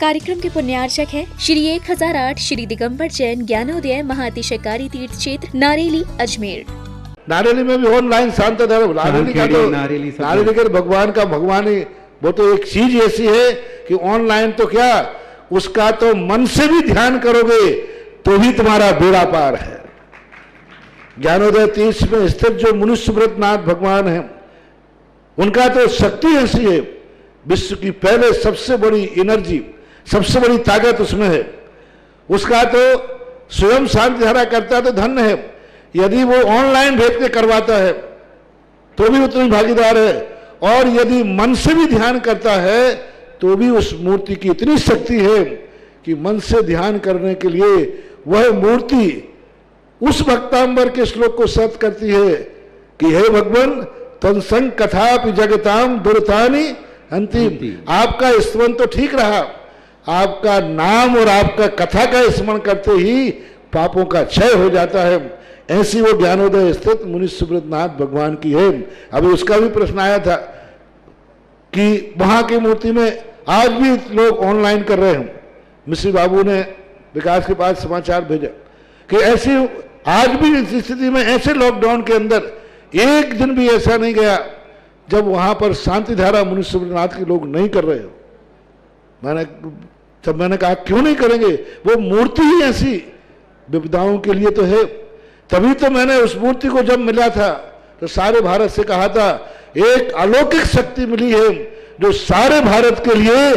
कार्यक्रम के पुण्यार्चक है श्री 1008 श्री दिगंबर जैन ज्ञानोदय महाअतिशयकारी तीर्थ क्षेत्र नारेली अजमेर। नारेली में भी ऑनलाइन शांत धर्म, नारेली का भगवान का भगवानी, वो तो एक चीज ऐसी है कि ऑनलाइन तो क्या, उसका तो मन से भी ध्यान करोगे तो भी तुम्हारा बेड़ा पार है। ज्ञानोदय तीर्थ में स्थित जो मुनिसुब्रतनाथ भगवान है, उनका तो शक्ति ऐसी है, विश्व की पहले सबसे बड़ी एनर्जी, सबसे बड़ी ताकत उसमें है। उसका तो स्वयं शांति धारा करता तो धन्य है, यदि वो ऑनलाइन भेज के करवाता है तो भी उतनी भागीदार है, और यदि मन से भी ध्यान करता है तो भी उस मूर्ति की इतनी शक्ति है कि मन से ध्यान करने के लिए वह मूर्ति उस भक्तांबर के श्लोक को सत्य करती है कि हे भगवान तत्संग कथापि जगताम दुर्तानि अंतिम। आपका स्मरण तो ठीक रहा, आपका नाम और आपका कथा का स्मरण करते ही पापों का क्षय हो जाता है। ऐसी वो ज्ञानोदय स्थित मुनिसुब्रतनाथ भगवान की है। अभी उसका भी प्रश्न आया था कि वहां की मूर्ति में आज भी लोग ऑनलाइन कर रहे हैं। मिश्री बाबू ने विकास के पास समाचार भेजा कि ऐसी आज भी इस स्थिति में, ऐसे लॉकडाउन के अंदर एक दिन भी ऐसा नहीं गया जब वहां पर शांति धारा मुनिसुब्रतनाथ के लोग नहीं कर रहे हो। मैंने कहा क्यों नहीं करेंगे, वो मूर्ति ही ऐसी विपदाओं के लिए तो है। तभी तो मैंने उस मूर्ति को जब मिला था तो सारे भारत से कहा था एक अलौकिक शक्ति मिली है जो सारे भारत के लिए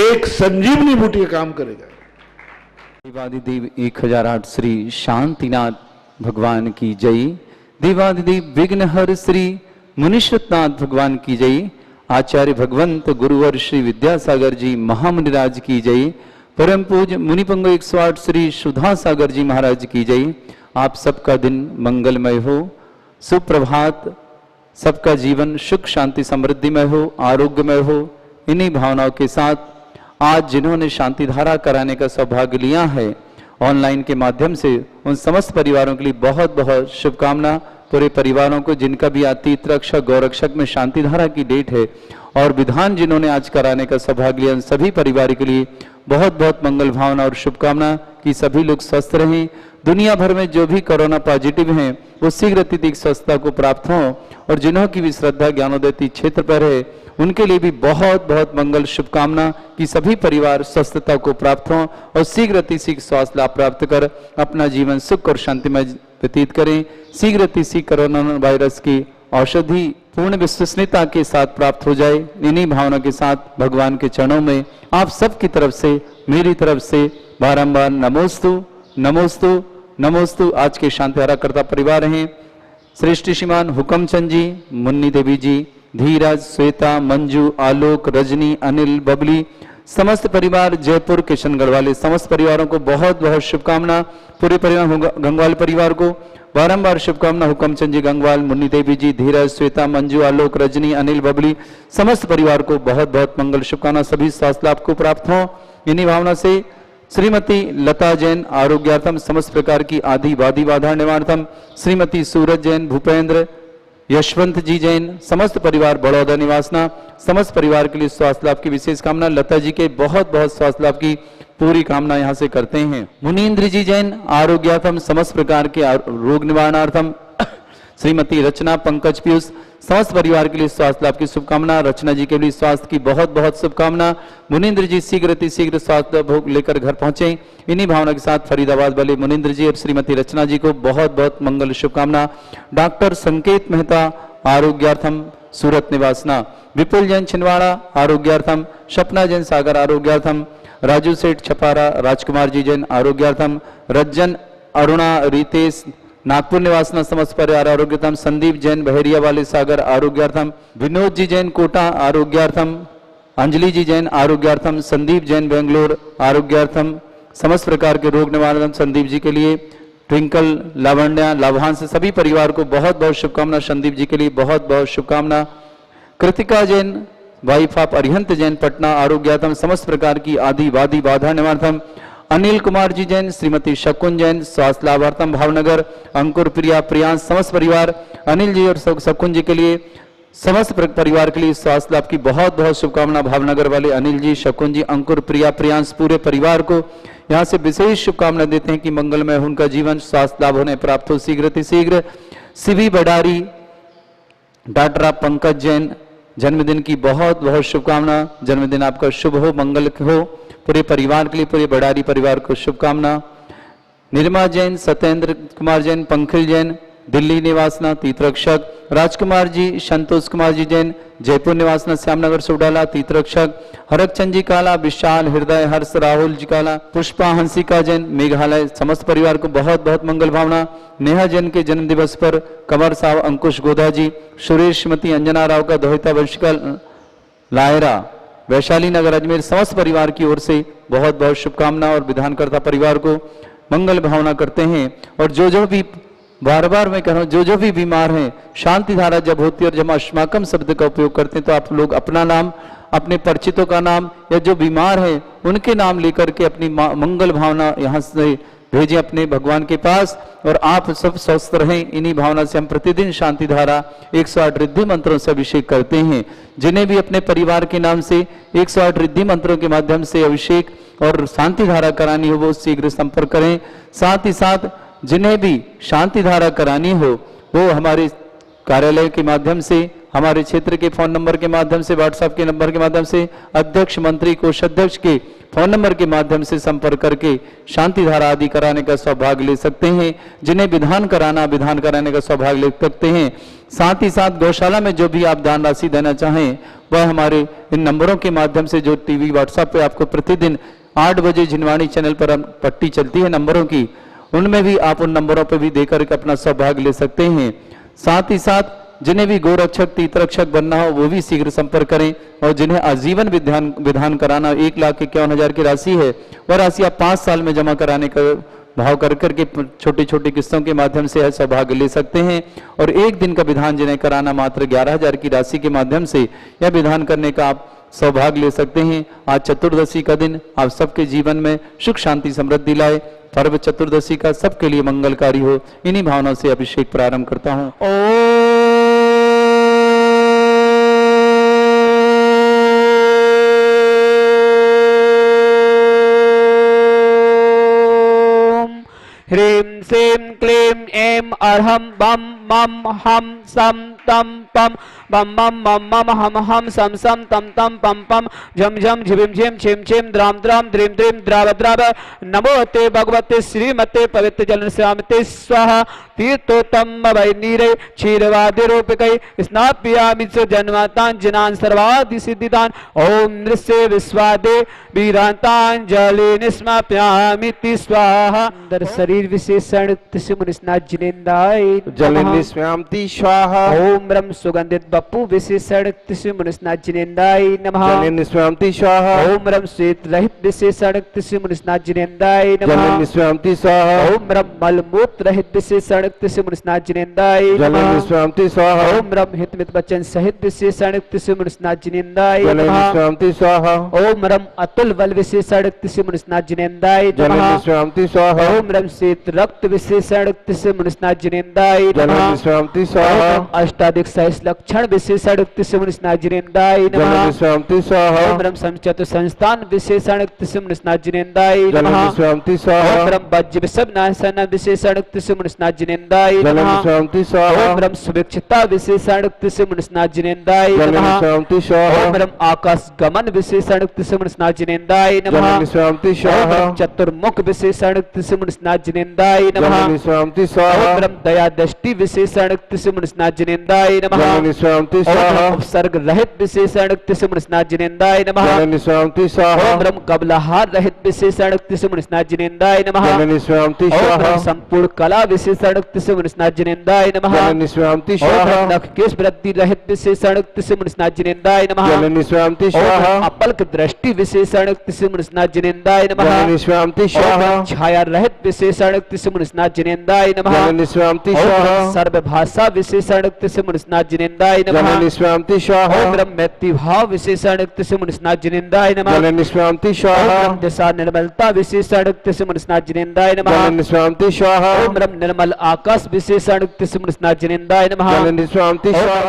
एक संजीवनी बूटी का काम करेगा। देवादिदेव 1008 श्री शांतिनाथ भगवान की जय। देवादिदेव विघ्नहर श्री मुनिसुब्रतनाथ भगवान की जय। आचार्य भगवंत गुरुवर श्री विद्यासागर जी महामुनिराज की जय। परम पूज्य मुनिपंग 108 श्री सुधा सागर जी महाराज की जय। आप सबका दिन मंगलमय हो, सुप्रभात, सबका जीवन सुख शांति समृद्धिमय हो, आरोग्यमय हो। इन्हीं भावनाओं के साथ आज जिन्होंने शांति धारा कराने का सौभाग्य लिया है ऑनलाइन के माध्यम से, उन समस्त परिवारों के लिए बहुत बहुत शुभकामना। पूरे परिवारों को जिनका भी अतीत रक्षक गौरक्षक में शांति धारा की डेट है और विधान जिन्होंने आज कराने का सौभाग्य लिया, उन सभी परिवार के लिए बहुत बहुत मंगल भावना और शुभकामना कि सभी लोग स्वस्थ रहें। दुनिया भर में जो भी कोरोना पॉजिटिव हैं वो शीघ्र अतिथिक स्वस्थता को प्राप्त हों, और जिन्हों की भी श्रद्धा ज्ञानोदय तीर्थ क्षेत्र पर है उनके लिए भी बहुत बहुत मंगल शुभकामना कि सभी परिवार स्वस्थता को प्राप्त हों और शीघ्र अतिशीघ्र स्वास्थ्य लाभ प्राप्त कर अपना जीवन सुख और शांतिमय व्यतीत करें। शीघ्र अतिशीघ्र कोरोना वायरस की औषधि पूर्ण विश्वसनीयता के साथ प्राप्त हो जाए। इन्हीं भावना के साथ भगवान के चरणों में आप सबकी तरफ से, मेरी तरफ से बारंबार नमोस्तु नमोस्तु नमोस्तु। आज के शांति धारा करता परिवार हैं श्रेष्ठ श्रीमान हुकमचंद जी, मुन्नी देवी जी, धीरज, श्वेता, मंजू, आलोक, रजनी, अनिल, बबली, समस्त परिवार जयपुर किशनगढ़ वाले समस्त परिवारों को बहुत बहुत शुभकामना। पूरे परिवार गंगवाल परिवार को बारंबार शुभकामना। हुकमचंद जी गंगवाल, मुन्नी देवी जी, धीरज, श्वेता, मंजू, आलोक, रजनी, अनिल, बबली, समस्त परिवार को बहुत बहुत मंगल शुभकामना। सभी स्वास्थ्य लाभ को प्राप्त हो। इन्हीं भावना से श्रीमती लता जैन आरोग्यार्थम समस्त प्रकार की आदि वादी बाधा निवारणार्थम, श्रीमती सूरज जैन, भूपेंद्र, यशवंत जी जैन, समस्त परिवार बड़ौदा निवासना, समस्त परिवार के लिए स्वास्थ्य लाभ की विशेष कामना। लता जी के बहुत बहुत स्वास्थ्य लाभ की पूरी कामना यहाँ से करते हैं। मुनीन्द्र जी जैन आरोग्यार्थम समस्त प्रकार के रोग निवारणार्थम, श्रीमती रचना, पंकज, पीयूष, समस्त परिवार के लिए स्वास्थ्य लाभ की शुभकामना। रचना जी के लिए स्वास्थ्य की बहुत बहुत शुभकामना। मुनीन्द्र जी शीघ्र अतिशीघ्र स्वास्थ्य भोग लेकर घर पहुंचे। इन्हीं भावना के साथ फरीदाबाद वाले मुनीन्द्र जी और श्रीमती रचना जी को बहुत बहुत मंगल शुभकामना। डॉक्टर संकेत मेहता आरोग्यार्थम सूरत निवासना, विपुल जैन छिंदवाड़ा आरोग्यार्थम, सपना जैन सागर आरोग्यार्थम, राजू सेठ छपारा, राजकुमार जी जैन आरोग्यार्थम, रज्जन, अरुणा, रितेश नागपुर निवासना समस्त परिवार आरोग्यार्थम, संदीप जैन बहेरिया वाले सागर आरोग्यार्थम, विनोद जी जैन कोटा आरोग्यार्थम, अंजलि जी जैन आरोग्यार्थम, संदीप जैन बेंगलोर आरोग्यार्थम, समस्त प्रकार के रोग निवारण संदीप जी के लिए। ट्विंकल, लावण्या, लाभांश सभी परिवार को बहुत बहुत शुभकामना। संदीप जी के लिए बहुत बहुत शुभकामना। कृतिका जैन वाइफ ऑफ अरिहंत जैन पटना आरोग्यार्थम, समस्त प्रकार की आदि वादी बाधा निवारणार्थम। अनिल कुमार जी जैन, श्रीमती शकुन जैन स्वास्थ्य लाभार्थम भावनगर, अंकुर, प्रिया, प्रियांश, समस्त परिवार अनिल जी और शकुन जी के लिए समस्त परिवार के लिए स्वास्थ्य लाभ की बहुत बहुत शुभकामना। भावनगर वाले अनिल जी, शकुन जी, अंकुर, प्रिया, प्रियांश, पूरे परिवार को यहाँ से विशेष शुभकामना देते हैं कि मंगलमय हो उनका जीवन, स्वास्थ्य लाभ होने प्राप्त हो शीघ्र। सीवी बडारी, डॉक्टर पंकज जैन, जन्मदिन की बहुत बहुत शुभकामना। जन्मदिन आपका शुभ हो, मंगल हो। पूरे परिवार के लिए, पूरे बडारी परिवार को शुभकामना। निर्मा जैन, सत्येंद्र कुमार जैन, पंखिल जैन, दिल्ली निवासना तीर्थरक्षक। राजकुमार जी, संतोष कुमार जी जैन, जयपुर निवासना श्यामनगर सोडाला तीर्थरक्षक। हरकचंद जी काला, विशाल हृदय, हर्ष राहुल जी काला, पुष्पा हंसिका जैन, मेघालय। समस्त परिवार को बहुत बहुत मंगल भावना। नेहा जैन के जन्म दिवस पर कंवर साहब, अंकुश गोधा जी, सुरेश मती, अंजना राव का दोहिता वंशिका लायरा, वैशाली नगर अजमेर। समस्त परिवार की ओर से बहुत बहुत शुभकामना और विधानकर्ता परिवार को मंगल भावना करते हैं। और जो भी बार बार मैं कह रहा हूं, जो भी बीमार हैं, शांति धारा जब होती है और जब अस्माकम शब्द का उपयोग करते हैं तो आप लोग अपना नाम, अपने परिचितों का नाम या जो बीमार है उनके नाम लेकर के अपनी मंगल भावना यहाँ से भेजें अपने भगवान के पास और आप सब स्वस्थ रहें। इन्हीं भावना से हम प्रतिदिन शांति धारा 108 रिद्धि मंत्रों से अभिषेक करते हैं। जिन्हें भी अपने परिवार के नाम से 108 रिद्धि मंत्रों के माध्यम से अभिषेक और शांति धारा करानी हो वो शीघ्र संपर्क करें। साथ ही साथ जिन्हें भी शांति धारा करानी हो वो हमारे कार्यालय के माध्यम से, हमारे क्षेत्र के फोन नंबर के माध्यम से, व्हाट्सएप के नंबर के माध्यम से, अध्यक्ष, मंत्री, कोषाध्यक्ष के फोन नंबर के माध्यम से संपर्क करके शांति धारा आदि कराने का सौभाग्य ले सकते हैं। जिन्हें विधान कराने का सौभाग्य ले सकते हैं। साथ ही साथ गौशाला में जो भी आप दान राशि देना चाहें वह हमारे इन नंबरों के माध्यम से, जो टीवी व्हाट्सएप पे आपको प्रतिदिन 8 बजे जिनवाणी चैनल पर पट्टी चलती है नंबरों की, उनमें भी आप उन नंबरों पर भी देकर के अपना सौभाग्य ले सकते हैं। साथ ही साथ जिन्हें भी गोरक्षक, तीर्थरक्षक बनना हो वो भी शीघ्र संपर्क करें। और जिन्हें आजीवन विधान कराना 1,51,000 की राशि है, वह राशि आप 5 साल में जमा कराने का भाव कर करके छोटी छोटी किस्तों के माध्यम से सौभाग्य ले सकते हैं। और एक दिन का विधान जिन्हें कराना मात्र 11,000 की राशि के माध्यम से यह विधान करने का आप सौभाग्य ले सकते हैं। आज चतुर्दशी का दिन आप सबके जीवन में सुख शांति समृद्धि लाए। पर्व चतुर्दशी का सबके लिए मंगलकारी हो। इन्हीं भावनाओं से अभिषेक प्रारंभ करता हूं। ह्रीं श्रीं क्लीं ऐं अर्हं बम मम हम सम तम पम बम मम मम मम हम हम सम सम तम तम पम पम झम झम झिम झिम छिम छिम द्राम द्राम द्रीं द्रीं द्राव द्राव। नमो ते भगवते श्रीमते पवित्र जल श्यामते स्वाहा। तीर्थोत्तम वै नीरे क्षीरवादि रूपकै स्नाप्यामि च जन्मतांजनान् सर्वादि सिद्धिदान। ओम नृस्य विश्वादे वीरांतांजलि निस्माप्यामि स्वाहा। अंदर शरीर विशेषण मुनिस्नाथ जिनेन्द्राय जल निस्म्यामि स्वाहा। ओम रम सुगंधित बप्पु विशेषण मुनिस्नाथ जिनेन्द्राय नमः। जल निस्म्यामि स्वाहा। ओम रम श्वेत रहित विशेषण मुनिस्नाथ जिनेन्द्राय जल नमः। निस्म्यामि स्वाहा। ओम रम मलमूत्र रहित विशेषण मुनिस्नाथ जिनेन्द्राय जल नमः। निस्म्यामि स्वाहा। ओम रम हितमित वचन सहित विशेषण मुनिस्नाथ जिनेन्द्राय जल नमः। निस्म्यामि स्वाहा। ओम रम अतुल बल विशेषण मुनिस्नाथ जिनेन्द्राय जल नमः। निस्म्यामि स्वाहा। ओम रम श्वेत रक्त विशेषण मुनिस्नाथ जिनेन्द्राय जल नमः। निस्म्यामि स्वाहा। ओम अष्टाधिक सहस लक्षण विशेषण मुनिस्नाथ जिनेन्द्राय जल नमः। निस्म्यामि स्वाहा। ओम रम समचतु संस्थान विशेषण मुनिस्नाथ जिनेन्द्राय जल नमः। निस्म्यामि स्वाहा। ओम रम वज्र विषभ नाशन विशेषण मुनिस्नाथ जिनेन्द्राय जल नमः। निस्म्यामि स्वाहा। ओम रम सुभिक्षता विशेषण मुनिस्नाथ जिनेन्द्राय जल नमः। निस्म्यामि स्वाहा। ओम रम आकाश गमन विशेषण मुनिस्नाथ जिनेन्द्राय जल नमः। निस्म्यामि ओम स्वाहा। रम चतुर्मुख विशेषण मुनिस्नाथ जिनेन्द्राय जल नमः। निस्म्यामि स्वाहा। ओम रम दया दृष्टि विशेषण मुनिस्नाथ जिनेन्द्राय नमः। जल निस्म्यामि ओम स्वाहा। रम उपसर्ग रहित विशेषण मुनिस्नाथ जिनेन्द्राय नमः। जल निस्म्यामि स्वाहा। ओम रम कबलाहार रहित विशेषण मुनिस्नाथ जिनेन्द्राय नमः। जल निस्म्यामि ओम स्वाहा। रम संपूर्ण कला विशेषण मुनिस्नाथ जिनेन्द्राय नमः। जल निस्म्यामि ओम स्वाहा। रम नख केश वृद्धि रहित विशेषण मुनिस्नाथ जिनेन्द्राय नमः। जल निस्म्यामि ओम स्वाहा। रम अपल्क दृष्टि विशेषण मुनिस्नाथ जिनेन्द्राय नमः। जल निस्म्यामि ओम स्वाहा। रम छाया रहित विशेषण मुनिस्नाथ जिनेन्द्राय नमः। जल निस्म्यामि ओम रम स्वाहा। सर्व भाषा विशेषण मुनिस्नाथ जिनेन्द्राय नमः। जल निष्पांति स्वाहा ओम ब्रह्मेति भाव विशेषण युक्त से मुनिस्नाथ जिनेन्द्राय नमः। जल निष्पांति ओम स्वाहा ब्रह्म दशा निर्मलता विशेषण युक्त से मुनिस्नाथ जिनेन्द्राय नमः। जल निष्पांति स्वाहा ओम ब्रह्म निर्मल आकाश विशेषण युक्त से मुनिस्नाथ जिनेन्द्राय नमः। जल निष्पांति स्वाहा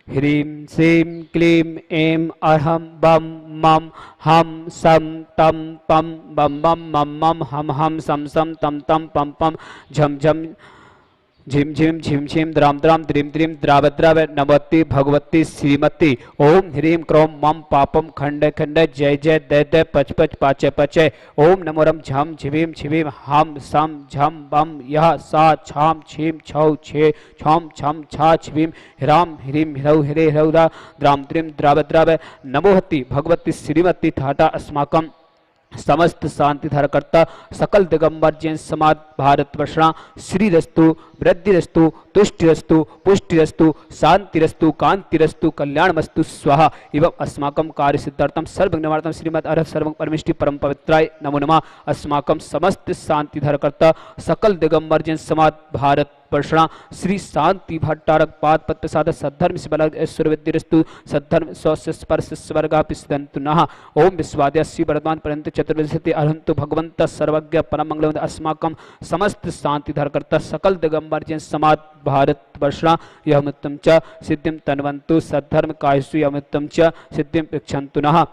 ह्रीं श्रीं क्लीं ऐं अरहं बम मम हम सम तम पम बम बम मम मम हम सम सम तम तम पम पम झम झम झिम झिम झिम झिम द्राम द्राम द्रीम द्रीम द्राव द्राव नमति भगवती श्रीमती। ओम ह्रीं क्रोम मम पापम खंड खंड जय जय दय दय पच पच पाचय पचय। ओम नमो रम झम झिवीम झिवीम हम सम झम बम यह सा छाम छीम छौ छे छम छम छा छिवीम ह्राम ह्रीं ह्रौ ह्रे ह्रौरा द्राम द्रीम द्राव द्राव नमोहति भगवती श्रीमती ठाटा अस्माकं समस्त शांति धारकर्ता सकल दिगंबर जैन समाज भारतवर्षा श्रीरस्तु वृद्धिरस्तु तुष्टिरस्तु पुष्टिरस्तु शांतिरस्तु कांतिरस्तु कल्याणमस्तु स्वाहा एवं अस्माकं कार्य सिद्धार्थम सर्वज्ञार्थम श्रीमद अर्ह सर्वं परमेष्टि परम पवित्राय नमो नमः। अस्माकं समस्त शांति धारकर्ता सकल दिगंबर जैन समाज भारत वर्षणा श्री शांति भट्टारक पाद पत्र साध सद्धर्म से बल ऐश्वर्य विद्यस्तु सद्धर्म स्पर्श स्वर्गापि सिद्धन्तु नः। ओम विश्वाद्य श्री वर्धमान पर्यंत चतुर्विंशति अरहन्तु भगवंत सर्वज्ञ परम मंगलवंत अस्माकं समस्त शांति धारकर्ता सकल दिगंबर जैन समाज भारत वर्षणा यमुत्तम च सिद्धिं तन्वन्तु सद्धर्म कायसु यमुत्तम च सिद्धिं पृच्छन्तु नः।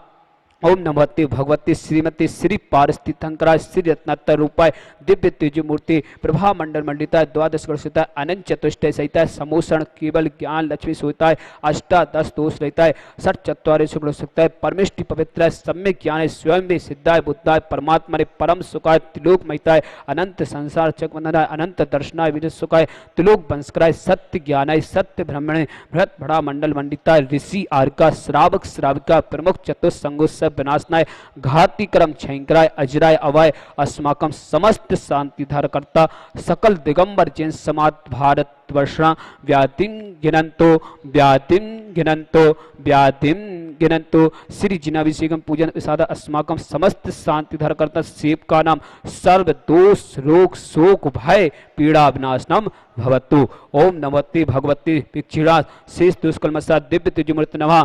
ओम नमोते भगवती श्रीमती श्री पारस्थितंकरा श्री रत्नात्तर रूपाय दिव्य तेज मूर्ति प्रभा मंडल मंडिता द्वादश वर्षिता अनंत चतुष्टय सहिता समोषण केवल ज्ञान लक्ष्मी सोता है अष्टादश दोष रहता है सठ चतवारे शुक्ल सकता है परमेष्टि पवित्र सम्यक ज्ञान है स्वयं भी सिद्धाय बुद्धाय परमात्मा ने परम सुखाय त्रिलोक महिताय अनंत संसार चकवंदनाय अनंत दर्शनाय विजय सुखाय त्रिलोक वंशकराय सत्य ज्ञानाय सत्य ब्रह्मणे बृहत बड़ा मंडल मंडिता ऋषि आर्का श्रावक श्राविका प्रमुख चतुस्संगो विनाशनाय घाती क्रम छयंकराय अजराय अवाय अस्माकं समस्त शांति धारकर्ता सकल दिगंबर जैन समाज भारत वर्षा व्याधिं गिनंतो व्याधिं गिनंतो व्याधिं गिनंतो श्री जिनाभिषेकम पूजन विसाद अस्माकं समस्त शांति धारकर्ता सेवका नाम सर्व दोष रोग शोक भय पीड़ा विनाशनम भवतु। ओम नमोते भगवती पिक्षिणा शेष दुष्कर्मसा दिव्य तेजमूर्ति नमः।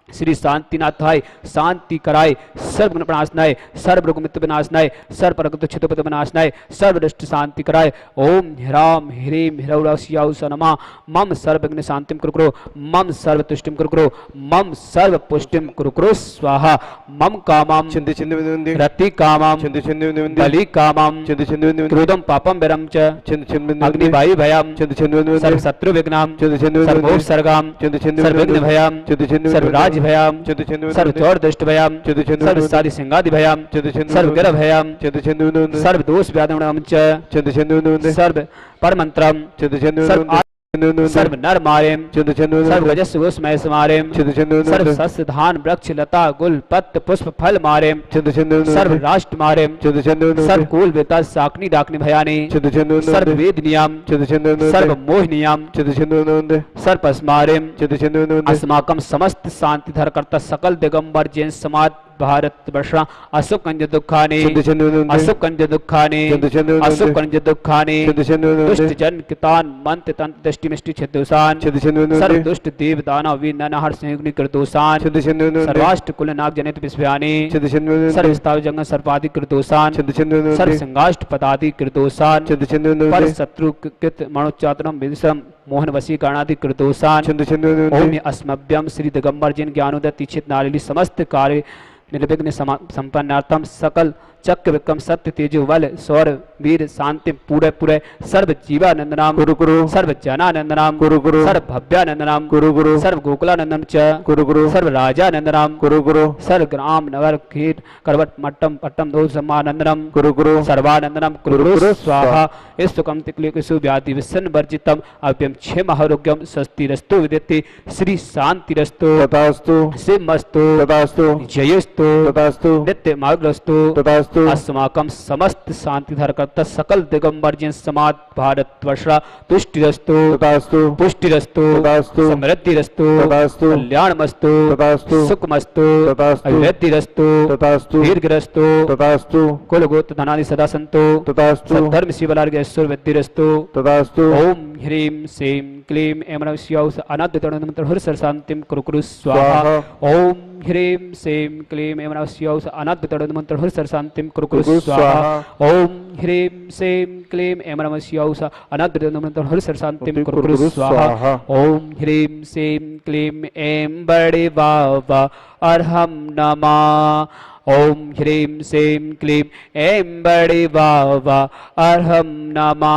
श्री शांतिनाथाय शांति कराय सर्व विनाशनाय सर्व रोगमित विनाशनाय सर्व रगत क्षितपत विनाशनाय सर्व दृष्ट शांति कराय। ओम ह्राम ह्रीं ह्रौरस्याउ सनमा मम सर्वज्ञ शांतिम कुरुकुरु मम सर्व तुष्टिम कुरुकुरु मम सर्व पुष्टिम कुरुकुरु स्वाहा। मम कामम चिंति चिंति रति कामम चिंति चिंति बलि कामम चिंति चिंति क्रोधम पापम विरम च चिंति चिंति अग्नि वायु भयम चिंति चिंति सर्व शत्रु विघ्नम चिंति चिंति सर्वोप सर्गाम चिंति चिंति सर्व विघ्न भयम चिंति चिंति सर्व राज भयम चिंति चिंति सर्व चौर दुष्ट भयम चिंति चिंति सर्व साधि सिंगादि भयम चिंति चिंति सर्व गिर भयम चिंति चिंति सर्व दोष व्याधम च चिंति चिंति सर्व परमंत्रम चिंति चिंति सर्व सर्व नर मारेम चिंति चिंति सर्व रजस उसमय समारेम चिंति चिंति सर्व सस्य धान वृक्ष लता गुल पत्र पुष्प फल मारेम चिंति चिंति सर्व राष्ट्र मारेम चिंति चिंति सर्व कुल बेता साकनी डाकनी भयानी चिंति चिंति सर्व वेद नियम चिंति चिंति सर्व मोह नियम चिंति चिंति सर्व पस्मारेम चिंति चिंति अस्माकं समस्त शांति धरकर्ता सकल दिगंबर जैन समाज भारत वर्षा अशुभ कंज दुखाने अशुभ कंज दुखाने अशुभ कंज दुखाने दुष्ट जन कितान मंत्र तंत्र दृष्टि मिष्टि छेदोसान सर्व दुष्ट देव दानव वी ननहर संयुग्नि कृतोसान सर्वाष्ट कुल नाग जनित विश्वयानी सर्व स्थाव जंग सर्वादि कृतोसान सर्व संगाष्ट पदादि कृतोसान पर शत्रु कृत मनोचातनम विदिशम मोहन वशी कर्णादि कृतोसान ओम अस्मभ्यम श्री दिगंबर जैन ज्ञानोदय तीक्षित नारिली समस्त कार्य निर्विघ्न संपन्नार्थम सकल चक्र विक्रम सत्य तेजो बल सौर वीर शांति पूरे पूरे सर्व जीवानंदनाम कुरु कुरु सर्व जनानंदनाम कुरु कुरु सर्व भव्यानंदनाम कुरु कुरु सर्व गोकुलानंदम च कुरु कुरु सर्व राजानंदनाम कुरु कुरु सर्व ग्राम नगर खेत करवट मट्टम पट्टम दो सम्मानंदनम कुरु कुरु सर्वानंदनम कुरु स्वाहा इस सुकम तिक्लिकसु व्याधि विसन वर्जितम अव्यम क्षेम आरोग्यम स्वस्तिरस्तु विद्यते श्री शांतिरस्तु तथास्तु सिमस्तु तथास्तु जयस्तु तथास्तु नित्य मार्गस्तु तथास्तु तथास्तु अस्माकं समस्त शांतिधारकर्ता सकल दिगंबर जैन समाज भारतवर्षा तुष्टिरस्तु तथास्तु पुष्टिरस्तु तथास्तु समृद्धिरस्तु तथास्तु कल्याणमस्तु तथास्तु सुखमस्तु तथास्तु अभिवृद्धिरस्तु तथास्तु दीर्घरस्तु तथास्तु कुलगोत्र धनादि सदा सन्तु तथास्तु सद्धर्म शिवलार्ग ऐश्वर्य वृद्धिरस्तु तथास्तु ओम ह्रीं श्रीं क्लीं ऐं नमः शिवाय अनाद्यतरणमन्त्र हर शांतिं कुरु कुरु स्वाहा ओम ह्रीं श्रीं क्लीं ऐं नमः शिवाय अनाद्यतरणमन्त्र हर शांतिं कुरु कुरु स्वाहा ओम ह्रीं श्रीं क्लीं ऐं नमः शिवाय अनाद्यतरणमन्त्र हर शांतिं कुरु कुरु स्वाहा ओम ह्रीं श्रीं क्लीं ऐं बड़े बाबा अर्हं नमः ओम ह्रीं श्रीं क्लीं ऐं बड़े बाबा अर्हं नमः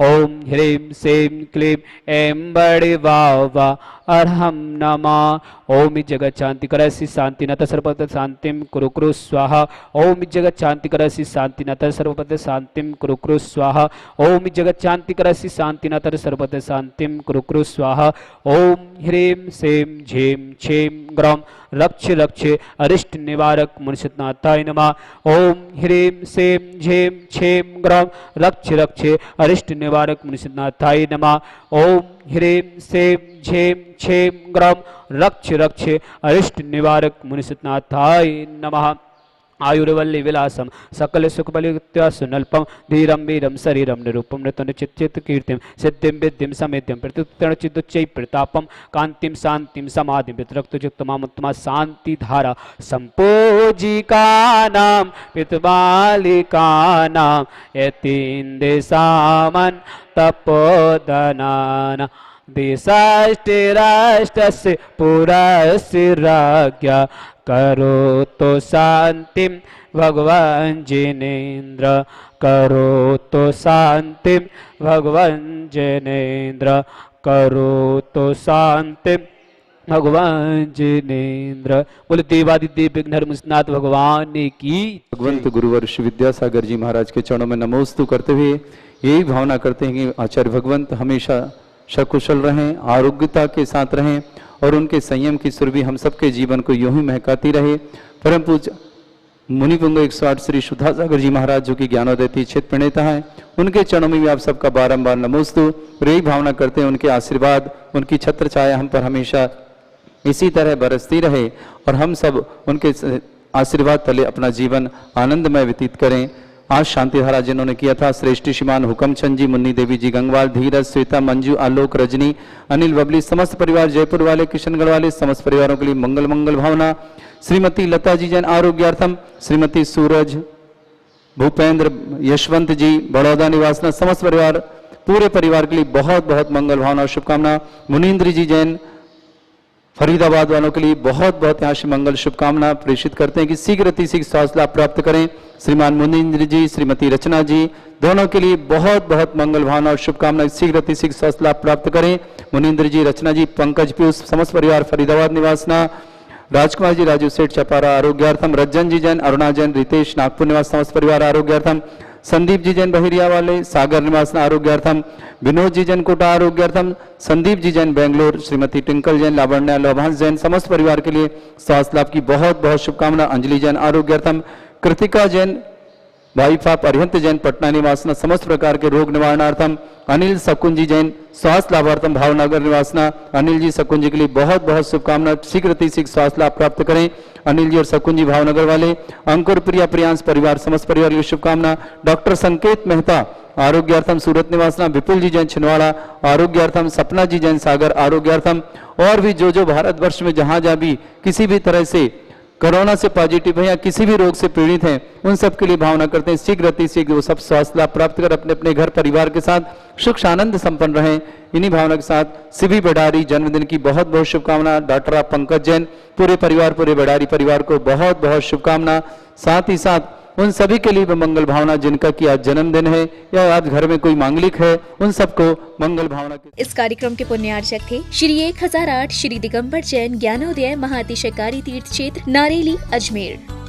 ओम ह्रीं श्रीं क्लीं ऐं बड़े बाबा अर्हं नमः ओम जगत शांति करसि शांति नत सर्वपद शांतिं कुरु कुरु स्वाहा ओम जगत शांति करसि शांति नत सर्वपद शांतिं कुरु कुरु स्वाहा ओम जगत शांति करसि शांति नत सर्वपद शांतिं कुरु कुरु स्वाहा ओम ह्रीं श्रीं झीं छीं ग्रौं रक्ष रक्ष अरिष्ट निवारक मुनिषतनाथाय नमः ओम ह्रीं श्रीं झीं छीं ग्रौं रक्ष रक्ष अरिष्ट निवारक मुनिषतनाथाय नमः ओम ह्रीं श्रीं झीं छीं ग्रौं रक्ष रक्ष अरिष्ट निवारक मुनिषतनाथाय नमः आयुर्वल्ली विलासम सकल सुख बलित्यासुनल्पम धीरम वीरम शरीरम निरूपम नृतन चित्त कीर्तिम सिद्धिं विद्धिं समेध्यं प्रतित्तण चिदुच्चै प्रतापम कांतिम शांतिम समाधिं वितरक्तयुक्तमामुत्तमा शांति धारा संपूजिकानां पितबालिकानां यतीन्द्रसामन् तपोधनानां देशाष्टिराष्टस्य पुरस्य राज्ञा करोतु शांतिं भगवान् जिनेन्द्र करोतु शांतिं भगवान् जिनेन्द्र करोतु शांतिं भगवान जिनेन्द्र। बोले देवादिदेव विघ्नहर मुनिनाथ भगवान की भगवंत गुरुवर श्री विद्यासागर जी महाराज के चरणों में नमोस्तु करते हुए यही भावना करते हैं कि आचार्य भगवंत हमेशा सकुशल रहें, आरोग्यता के साथ रहें और उनके संयम की सुरभि हम सबके जीवन को यूं ही महकाती रहे। परम पूज्य मुनि पुंग 108 श्री शुद्धासागर जी महाराज जो कि ज्ञानोदय क्षेत्र प्रणेता है, उनके चरणों में भी आप सबका बारंबार नमोस्तु। और यही भावना करते हैं उनके आशीर्वाद, उनकी छत्र छाया हम पर हमेशा इसी तरह बरसती रहे और हम सब उनके आशीर्वाद तले अपना जीवन आनंदमय व्यतीत करें। आज शांतिधारा जिन्होंने किया था श्रेष्ठ श्रीमान हुकमचंद जी, मुन्नी देवी जी गंगवाल, धीरज, श्वेता, मंजू, आलोक, रजनी, अनिल, बबली, समस्त परिवार, जयपुर वाले, किशनगढ़ वाले समस्त परिवारों के लिए मंगल मंगल भावना। श्रीमती लता जी जैन आरोग्यार्थम, श्रीमती सूरज, भूपेंद्र, यशवंत जी बड़ौदा निवासना, समस्त परिवार पूरे परिवार के लिए बहुत बहुत मंगल भावना और शुभकामना। मुनीन्द्र जी जैन फरीदाबाद वालों के लिए बहुत बहुत यहाँ से मंगल शुभकामना प्रेषित करते हैं कि शीघ्र अतिशीघ्र स्वास्थ्य लाभ प्राप्त करें। श्रीमान मुनीन्द्र जी, श्रीमती रचना जी दोनों के लिए बहुत बहुत मंगल भावना और शुभकामना, शीघ्र अतिशीघ्र स्वास्थ्य लाभ प्राप्त करें। मुनीन्द्र जी, रचना जी, पंकज, पीयूष समस्त परिवार फरीदाबाद निवासना। राजकुमार जी, राजू सेठ चपारा आरोग्यार्थम। रज्जन जी जैन, अरुणा जैन, रितेश नागपुर निवास समस्त परिवार आरोग्यार्थम। संदीप जी जैन बहिरिया वाले सागर निवास आरोग्यार्थम। विनोद जी जैन कोटा आरोग्यार्थम। संदीप जी जैन बेंगलोर। श्रीमती टिंकल जैन, लावण्या, लोभांश जैन समस्त परिवार के लिए स्वास्थ्य लाभ की बहुत बहुत शुभकामना। अंजलि जैन आरोग्यार्थम। कृतिका जैन, भाई फाप अरिहंत जैन पटना निवासना समस्त प्रकार के रोग निवारणार्थम। अनिल सकुंज जी जैन स्वास्थ्य लाभार्थम भावनगर निवासना। अनिल जी, सकुंज जी के लिए बहुत बहुत शुभकामना, शीघ्र अतिशीघ्र स्वास्थ्य लाभ प्राप्त करें। अनिल जी और सकुंज जी भावनगर वाले। अंकुर, प्रिया, प्रियांश परिवार समस्त परिवार के लिए शुभकामना। डॉक्टर संकेत मेहता आरोग्यार्थम सूरत निवासना। विपुल जी जैन छिंदवाड़ा आरोग्यार्थम। सपना जी जैन सागर आरोग्यार्थम। और भी जो भारतवर्ष में जहां भी किसी भी तरह से कोरोना से पॉजिटिव है या किसी भी रोग से पीड़ित हैं, उन सब के लिए भावना करते हैं शीघ्र अतिशीघ्र वो सब स्वास्थ्य लाभ प्राप्त कर अपने अपने घर परिवार के साथ सुख आनंद संपन्न रहें। इन्हीं भावना के साथ शिवी बेडारी जन्मदिन की बहुत बहुत शुभकामना। डॉक्टर पंकज जैन पूरे परिवार, पूरे बेडारी परिवार को बहुत बहुत शुभकामना। साथ ही साथ उन सभी के लिए मंगल भावना जिनका कि आज जन्मदिन है या आज घर में कोई मांगलिक है, उन सबको मंगल भावना। इस कार्यक्रम के पुण्यार्चक थे श्री 1008 श्री दिगंबर जैन ज्ञानोदय महाअतिशयकारी तीर्थ क्षेत्र नारेली अजमेर।